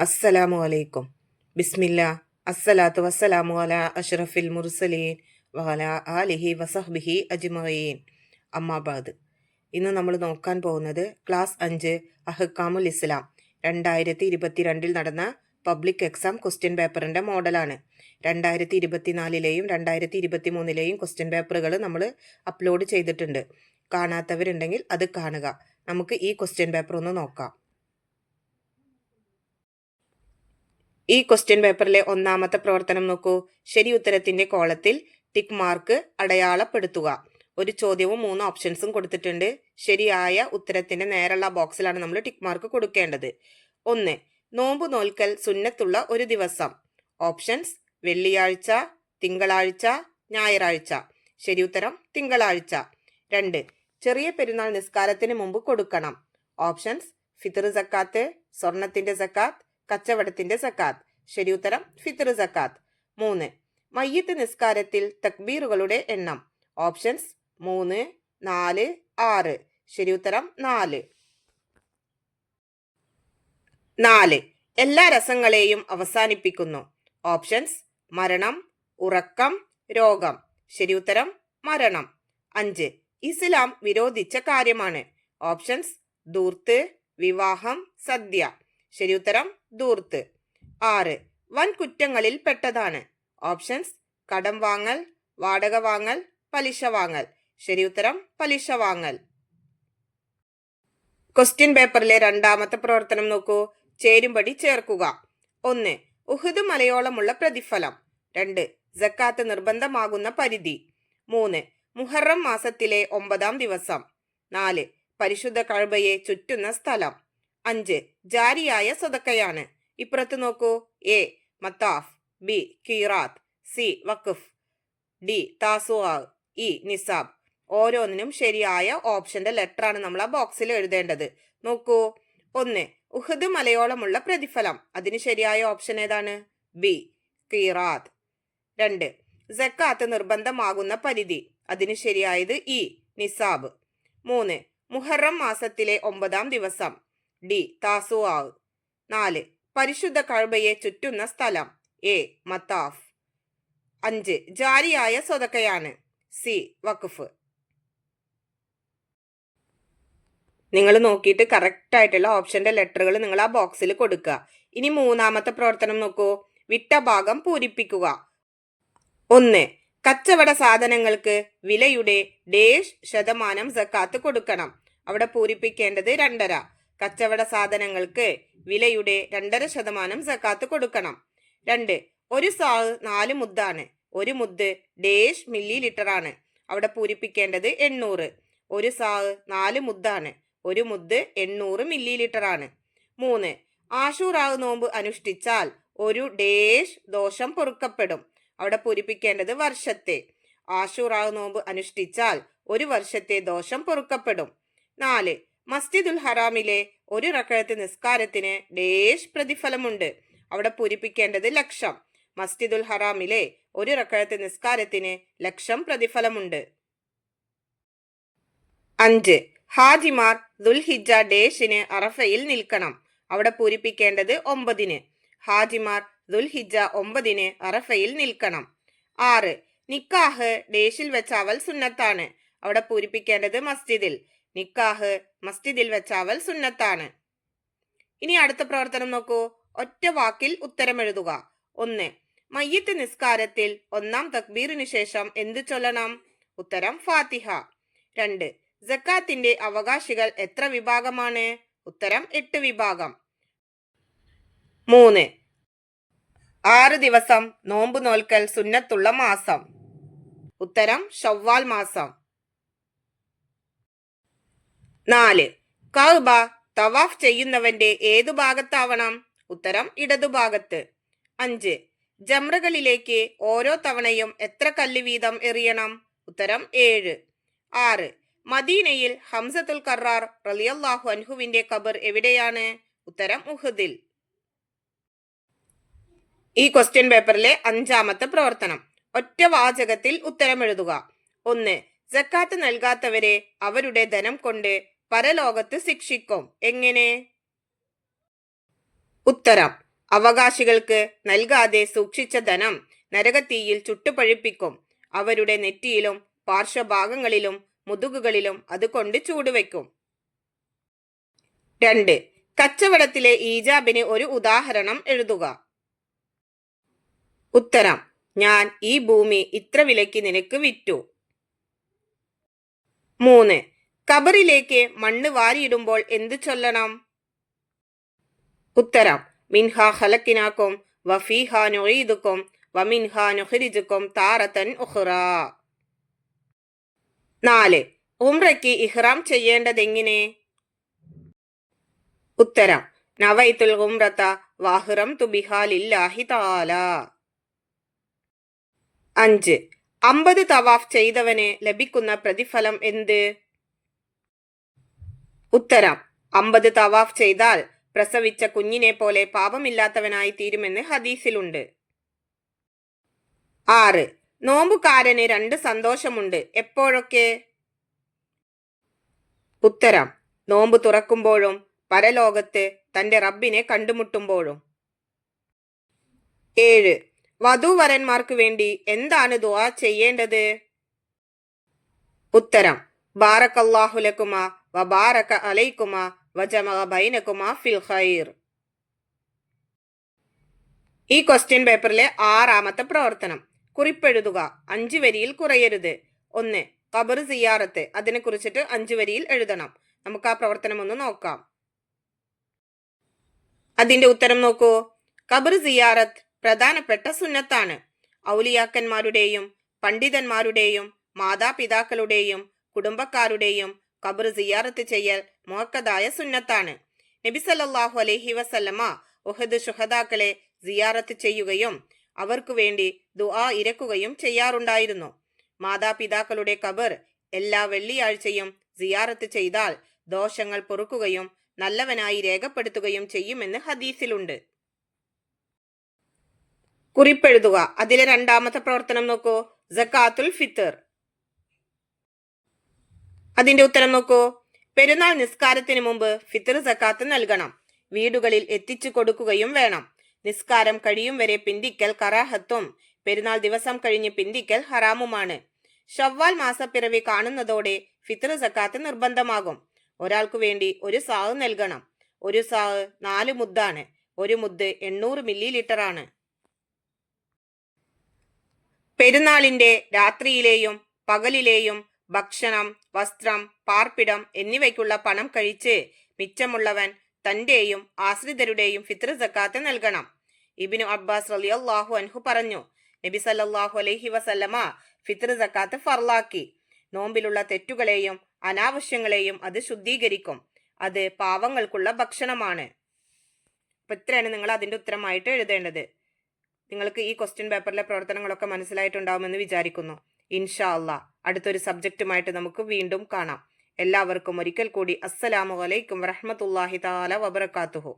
അസ്സലാമു അലൈക്കും. ബിസ്മില്ലാ. അസ്സലാത്തു വസ്സലാമു അലാ അഷ്റഫിൽ മുർസലീൻ വഅലാ ആലിഹി വസഹ്ബിഹി അജ്മഈൻ. അമ്മാബാദ്. ഇന്ന് നമ്മൾ നോക്കാൻ പോകുന്നത് ക്ലാസ് 5 അഹ്കാമുൽ ഇസ്ലാം 2022 നടന്ന പബ്ലിക് എക്സാം ക്വസ്റ്റ്യൻ പേപ്പറിൻ്റെ മോഡലാണ്. 2024ലെയും 2023ലെയും ക്വസ്റ്റ്യൻ പേപ്പറുകൾ നമ്മൾ അപ്ലോഡ് ചെയ്തിട്ടുണ്ട്. കാണാത്തവരുണ്ടെങ്കിൽ അത് കാണുക. നമുക്ക് ഈ ക്വസ്റ്റ്യൻ പേപ്പർ ഒന്ന് നോക്കാം. ഈ ക്വസ്റ്റ്യൻ പേപ്പറിലെ ഒന്നാമത്തെ പ്രവർത്തനം നോക്കൂ. ശരി ഉത്തരത്തിന്റെ കോളത്തിൽ ടിക്ക് മാർക്ക് അടയാളപ്പെടുത്തുക. ഒരു ചോദ്യവും 3 ഓപ്ഷൻസും കൊടുത്തിട്ടുണ്ട്. ശരിയായ ഉത്തരത്തിന്റെ നേരെയുള്ള ബോക്സിലാണ് നമ്മൾ ടിക്ക് മാർക്ക് കൊടുക്കേണ്ടത്. 1. നോമ്പ് നോൽക്കൽ സുന്നത്തുള്ള ഒരു ദിവസം. ഓപ്ഷൻസ്: വെള്ളിയാഴ്ച, തിങ്കളാഴ്ച, ഞായറാഴ്ച. ശരി ഉത്തരം തിങ്കളാഴ്ച. 2. ചെറിയ പെരുന്നാൾ നിസ്കാരത്തിന് മുമ്പ് കൊടുക്കണം. ഓപ്ഷൻസ്: ഫിത്ർ സക്കാത്ത്, സ്വർണത്തിന്റെ സക്കാത്ത്, കച്ചവടത്തിന്റെ സക്കാത്ത്. ശരി ഉത്തരം ഫിത്ർ സക്കാത്ത്. 3. മയ്യിത്ത് നിസ്കാരത്തിൽ തക്ബീറുകളുടെ എണ്ണം. ഓപ്ഷൻസ്: 3, 4, 6. ശരി ഉത്തരം 4. 4. എല്ലാ രസങ്ങളെയും അവസാനിപ്പിക്കുന്നു. ഓപ്ഷൻസ്: മരണം, ഉറക്കം, രോഗം. ശരി ഉത്തരം മരണം. 5. ഇസ്ലാം വിരോധിച്ച കാര്യമാണ്. ഓപ്ഷൻസ്: ധൂർത്ത്, വിവാഹം, സദ്യ. ശരി ഉത്തരം ധൂർത്ത്. 6. വൻ കുറ്റങ്ങളിൽ പെട്ടതാണ്. ഓപ്ഷൻസ്: കടം വാങ്ങൽ, വാടക വാങ്ങൽ, പലിശ വാങ്ങൽ. ശരി ഉത്തരം പലിശ വാങ്ങൽ. ക്വസ്റ്റ്യൻ പേപ്പറിലെ രണ്ടാമത്തെ പ്രവർത്തനം നോക്കൂ. ചേരുംപടി ചേർക്കുക. 1. ഉഹുദ് മലയോളമുള്ള പ്രതിഫലം. 2. സക്കാത്ത് നിർബന്ധമാകുന്ന പരിധി. 3. മുഹറം മാസത്തിലെ 9-ാം ദിവസം. 4. പരിശുദ്ധ കഅബയെ ചുറ്റുന്ന സ്ഥലം. 5. ജാരിയായ സ്വതക്കയാണ്. ഇപ്പുറത്ത് നോക്കൂ. എ. മത്താഫ്, ബി. കീറാത്ത്, സി. വഖഫ്, ഡി. താസുആ, ഇ. നിസാബ്. ഓരോന്നിനും ശരിയായ ഓപ്ഷന്റെ ലെറ്ററാണ് നമ്മൾ ആ ബോക്സിൽ എഴുതേണ്ടത്. നോക്കൂ. 1. ഉഹുദ് മലയോളമുള്ള പ്രതിഫലം. അതിന് ശരിയായ ഓപ്ഷൻ ഏതാണ്? ബി. കീറാത്ത്. 2. സക്കാത്ത് നിർബന്ധമാകുന്ന പരിധി. അതിന് ശരിയായത് ഇ. നിസാബ്. 3. മുഹറം മാസത്തിലെ 9-ാം ദിവസം. ഡി. താസുആ. 4. പരിശുദ്ധ കഅബയെ ചുറ്റുന്ന സ്ഥലം. എ. മത്താഫ്. 5. ജാരിയായ സ്വതക്കയാണ്. സി. വഖഫ്. നിങ്ങൾ നോക്കിയിട്ട് കറക്റ്റ് ആയിട്ടുള്ള ഓപ്ഷന്റെ ലെറ്ററുകൾ നിങ്ങൾ ആ ബോക്സിൽ കൊടുക്കുക. ഇനി മൂന്നാമത്തെ പ്രവർത്തനം നോക്കൂ. വിട്ട ഭാഗം പൂരിപ്പിക്കുക. 1. കച്ചവട സാധനങ്ങൾക്ക് വിലയുടെ %% സക്കാത്ത് കൊടുക്കണം. അവിടെ പൂരിപ്പിക്കേണ്ടത് 2.5. കച്ചവട സാധനങ്ങൾക്ക് വിലയുടെ 2.5% സക്കാത്ത് കൊടുക്കണം. 2. ഒരു സാഹ് 4 മുദ്ദാണ്. ഒരു മുദ്ദ് മില്ലി ലിറ്റർ ആണ്. അവിടെ പൂരിപ്പിക്കേണ്ടത് 800. ഒരു സാഹ് 4 മുദ്ദാണ്. ഒരു മുദ്ദ് 800 മില്ലി ലിറ്റർ ആണ്. 3. ആശൂറാ നോമ്പ് അനുഷ്ഠിച്ചാൽ ഒരു ദോഷം പൊറുക്കപ്പെടും. അവിടെ പൂരിപ്പിക്കേണ്ടത് വർഷത്തെ. ആശൂറാ നോമ്പ് അനുഷ്ഠിച്ചാൽ ഒരു വർഷത്തെ ദോഷം പൊറുക്കപ്പെടും. 4. മസ്ജിദുൽ ഹറാമിലെ ഒരു റക്അത്ത് നിസ്കാരത്തിന് പ്രതിഫലമുണ്ട്. അവിടെ പൂരിപ്പിക്കേണ്ടത് ലക്ഷം. മസ്ജിദുൽ ഹറാമിലെ ഒരു റക്അത്ത് നിസ്കാരത്തിന് 1,00,000 പ്രതിഫലമുണ്ട്. 5. ഹാജിമാർ ദുൽഹിജ്ജ ഡേഷിന് അറഫയിൽ നിൽക്കണം. അവിടെ പൂരിപ്പിക്കേണ്ടത് 9. ഹാജിമാർ ദുൽഹിജ്ജ 9 അറഫയിൽ നിൽക്കണം. 6. നിക്കാഹ് ഡേഷിൽ വെച്ചാവൽ സുന്നത്താണ്. അവിടെ പൂരിപ്പിക്കേണ്ടത് മസ്ജിദിൽ. നിക്കാഹ് മസ്ജിദിൽ വെച്ചാവൽ സുന്നത്താണ്. ഇനി അടുത്ത പ്രവർത്തനം നോക്കൂ. ഒറ്റ വാക്കിൽ ഉത്തരം എഴുതുക. 1. മയ്യിത്ത് നിസ്കാരത്തിൽ 1-ാം തക്ബീറിന് ശേഷം എന്ത് ചൊല്ലണം? ഉത്തരം ഫാത്തിഹ. 2. സക്കാത്തിന്റെ അവകാശികൾ എത്ര വിഭാഗമാണ്? ഉത്തരം 8 വിഭാഗം. 3. 6 ദിവസം നോമ്പ് നോൽക്കൽ സുന്നത്തുള്ള മാസം. ഉത്തരം ശവ്വാൽ മാസം. 4. കഅബ തവാഫ് ചെയ്യുന്നവന്റെ ഏതു ഭാഗത്താവണം? ഉത്തരം ഇടതുഭാഗത്ത്. 5. ജംറകളിലേക്ക് ഓരോ തവണയും എത്ര കല്ല് വീതം എറിയണം? ഉത്തരം 7. 6. മദീനയിൽ ഹംസത്തുൽ കറാർ റളിയല്ലാഹു അൻഹുവിന്റെ ഖബർ എവിടെയാണ്? ഉത്തരം ഉഹുദിൽ. ഈ ക്വസ്റ്റ്യൻ പേപ്പറിലെ 5-ാമത്തെ പ്രവർത്തനം. ഒറ്റ വാചകത്തിൽ ഉത്തരം എഴുതുക. 1. സക്കാത്ത് നൽകാത്തവരെ അവരുടെ ധനം കൊണ്ട് പരലോകത്ത് ശിക്ഷിക്കും. എങ്ങനെ? ഉത്തരം: അവകാശികൾക്ക് നൽകാതെ സൂക്ഷിച്ച ധനം നരകത്തീയിൽ ചുട്ടുപഴുപ്പിക്കും. അവരുടെ നെറ്റിയിലും പാർശ്വഭാഗങ്ങളിലും മുതുകുകളിലും അത് കൊണ്ട് ചൂടുവെക്കും. 2. കച്ചവടത്തിലെ ഈജാബിന് ഒരു ഉദാഹരണം എഴുതുക. ഉത്തരം: ഞാൻ ഈ ഭൂമി ഇത്ര വിലയ്ക്ക് നിനക്ക് വിറ്റു. 3. ഖബറിലേക്ക് മണ്ണ് വാരിയിടുമ്പോൾ എന്ത് ചൊല്ലണം? ഉത്തരം: മിൻഹാ ഖലഖ്നാകും വഫീഹാ നുഈദുകും വമിൻഹാ നുഖ്രിജുകും താറതൻ ഉഖ്റാ. 4. ഉംറയ്ക്ക് ഇഹ്റാം ചെയ്യേണ്ടതെങ്ങനെ? ഉത്തരം: നവൈതുൽ ഉംറത വഅഹ്റംതു ബിഹാ ലില്ലാഹി തആല. 5. 50 തവാഫ് ചെയ്തവന് ലഭിക്കുന്ന പ്രതിഫലം എന്ത്? ഉത്തരം: 50 തവാഫ് ചെയ്താൽ പ്രസവിച്ച കുഞ്ഞിനെ പോലെ പാപമില്ലാത്തവനായി തീരുമെന്ന് ഹദീസിലുണ്ട്. 6. നോമ്പുകാരന് 2 സന്തോഷമുണ്ട്, എപ്പോഴൊക്കെ? ഉത്തരം: നോമ്പ് തുറക്കുമ്പോഴും പരലോകത്ത് തന്റെ റബ്ബിനെ കണ്ടുമുട്ടുമ്പോഴും. 7. വധൂവരന്മാർക്ക് വേണ്ടി എന്താണ് ദുആ ചെയ്യേണ്ടത്? ഉത്തരം: ബാറകല്ലാഹു ലക്കുമാ വബാറക അലൈക്കുമാ വജമഅ ബൈനകുമാ ഫിൽ ഖൈർ. ഈ ക്വസ്റ്റ്യൻ പേപ്പറിലെ 6ാമത്തെ പ്രവർത്തനം. കുറിപ്പെഴുതുക. 5 വരിയിൽ കുറയരുത്. 1. ഖബർ സിയാറത്ത്. അതിനെ കുറിച്ചിട്ട് 5 വരിയിൽ എഴുതണം. നമുക്ക് ആ പ്രവർത്തനം ഒന്ന് നോക്കാം. അതിന്റെ ഉത്തരം നോക്കൂ. ഖബർ സിയാറത്ത് പ്രധാനപ്പെട്ട സുന്നത്താണ്. ഔലിയാക്കന്മാരുടെയും പണ്ഡിതന്മാരുടെയും മാതാപിതാക്കളുടെയും കുടുംബക്കാരുടെയും ഖബർ സിയാറത്ത് ചെയ്യൽ മുഅക്കദായ സുന്നത്താണ്. നബി സല്ലല്ലാഹു അലൈഹി വസല്ലമ ഉഹദ് ശുഹദാക്കളെ സിയാറത്ത് ചെയ്യുകയും അവർക്കു വേണ്ടി ദുആ ഇരക്കുകയും ചെയ്യാറുണ്ടായിരുന്നു. മാതാപിതാക്കളുടെ ഖബർ എല്ലാ വെള്ളിയാഴ്ചയും സിയാറത്ത് ചെയ്താൽ ദോഷങ്ങൾ പൊറുക്കുകയും നല്ലവനായി രേഖപ്പെടുത്തുകയും ചെയ്യുമെന്ന് ഹദീസിലുണ്ട്. കുറിപ്പെഴുതുക. അതിലെ 2ാമത്തെ പ്രവർത്തനം നോക്കൂ. സകാത്തുൽ ഫിത്ർ. അതിന്റെ ഉത്തരം നോക്കൂ. പെരുന്നാൾ നിസ്കാരത്തിന് മുമ്പ് ഫിത്ർ സകാത്ത് നൽകണം. വീടുകളിൽ എത്തിച്ചു കൊടുക്കുകയും വേണം. നിസ്കാരം കഴിയും വരെ പിന്തിക്കൽ കറാഹത്തും പെരുന്നാൾ ദിവസം കഴിഞ്ഞ് പിന്തിക്കൽ ഹറാമുമാണ്. ശവ്വാൽ മാസപ്പിറവി കാണുന്നതോടെ ഫിത്ർ സകാത്ത് നിർബന്ധമാകും. ഒരാൾക്കു വേണ്ടി 1 സാഹ് നൽകണം. 1 സാഹ് 4 മുദ്ദാണ്. 1 മുദ്ദ് 800 മില്ലി ലിറ്ററാണ്. പെരുന്നാളിന്റെ രാത്രിയിലെയും പകലിലെയും ഭക്ഷണം, വസ്ത്രം, പാർപ്പിടം എന്നിവയ്ക്കുള്ള പണം കഴിച്ച് മിച്ചമുള്ളവൻ തന്റെയും ആശ്രിതരുടെയും ഫിത്ർ സക്കാത്ത് നൽകണം. ഇബ്നു അബ്ബാസ് റളിയല്ലാഹു അൻഹു പറഞ്ഞു, നബി സല്ലല്ലാഹു അലൈഹി വസല്ലമ ഫിത്ർ സക്കാത്ത് ഫർളാക്കി. നോമ്പിലുള്ള തെറ്റുകളെയും അനാവശ്യങ്ങളെയും അത് ശുദ്ധീകരിക്കും. അത് പാവങ്ങൾക്കുള്ള ഭക്ഷണമാണ്. അപ്പൊ ഇത്രയാണ് നിങ്ങൾ അതിന്റെ ഉത്തരമായിട്ട് എഴുതേണ്ടത്. നിങ്ങൾക്ക് ഈ ക്വസ്റ്റ്യൻ പേപ്പറിലെ പ്രവർത്തനങ്ങളൊക്കെ മനസ്സിലായിട്ടുണ്ടാവുമെന്ന് വിചാരിക്കുന്നു. ഇൻഷാ അല്ലാഹ് അടുത്തൊരു സബ്ജക്റ്റുമായിട്ട് നമുക്ക് വീണ്ടും കാണാം. എല്ലാവർക്കും ഒരിക്കൽ കൂടി അസ്സലാമു അലൈക്കും വറഹ്മത്തുള്ളാഹി തആല വബറകാതുഹു.